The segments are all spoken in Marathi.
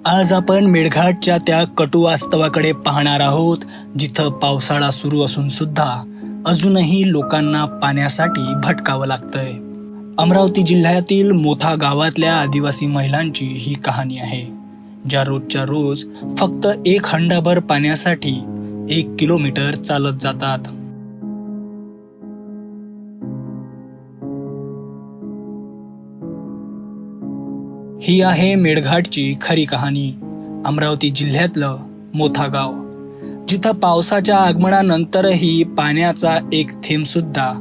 आज आपण मेळघाटच्या त्या कटू वास्तवाकडे पाहणार आहोत, जिथं पावसाळा सुरू असून सुद्धा अजूनही लोकांना पाण्यासाठी भटकावं लागतंय. अमरावती जिल्ह्यातील मोथा गावातल्या आदिवासी महिलांची ही कहाणी आहे, ज्या रोजच्या रोज फक्त एक हंडाभर पाण्यासाठी 1 किलोमीटर चालत जातात. ही आहे मेळघाटची खरी कहाणी. अमरावती जिल्ह्यातलं मोथा गाव, जिथं पावसाच्या आगमनानंतरही पाण्याचा एक थेंब सुद्धा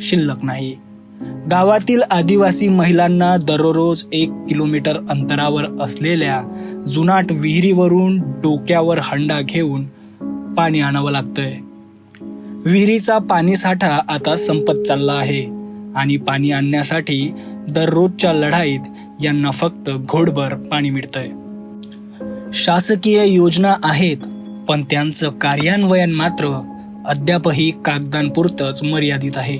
शिल्लक नाही. गावातील आदिवासी महिलांना दररोज 1 किलोमीटर अंतरावर असलेल्या जुनाट विहिरीवरून डोक्यावर हंडा घेऊन पाणी आणावं लागतंय. विहिरीचा पाणीसाठा आता संपत चालला आहे आणि पाणी आणण्यासाठी दररोजच्या लढाईत यांना फक्त घोटभर पाणी मिळतंय. शासकीय योजना आहेत, पण त्यांचं कार्यान्वयन मात्र अद्यापही कागदांपुरतंच मर्यादित आहे.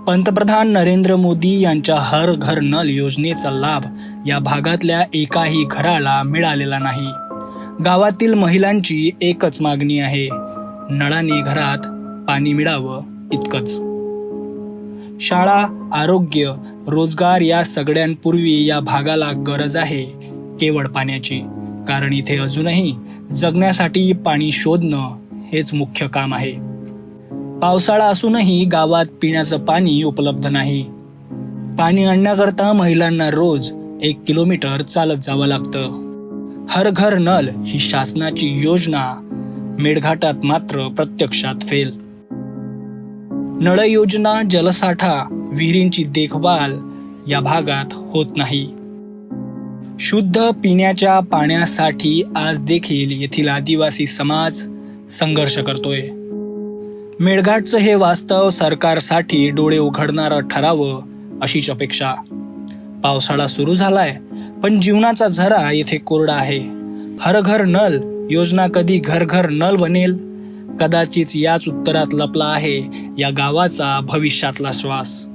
पंतप्रधान नरेंद्र मोदी यांच्या हर घर नल योजनेचा लाभ या भागातल्या एकाही घराला मिळालेला नाही. गावातील महिलांची एकच मागणी आहे, नळाने घरात पाणी मिळावं इतकंच. शाळा, आरोग्य, रोजगार या सगळ्यांपूर्वी या भागाला गरज आहे केवळ पाण्याची, कारण इथे अजूनही जगण्यासाठी पाणी शोधणं हेच मुख्य काम आहे. पावसाळा असूनही गावात पिण्याचं पाणी उपलब्ध नाही. पाणी आणण्याकरता महिलांना रोज 1 किलोमीटर चालत जावं लागतं. हर घर नल ही शासनाची योजना मेळघाटात मात्र प्रत्यक्षात फेल. नळ योजना, जलसाठा, विहिरींची देखभाल या भागात होत नाही. शुद्ध पिण्याच्या पाण्यासाठी आज देखील येथील आदिवासी समाज संघर्ष करतोय. मेळघाटचं हे वास्तव सरकारसाठी डोळे उघडणारं ठरावं अशीच अपेक्षा. पावसाळा सुरू झालाय, पण जीवनाचा झरा येथे कोरडा आहे. हर घर नल योजना कधी घर घर नल बनेल? कदाचित याच उत्तरात लपला आहे या गावाचा भविष्यातला श्वास.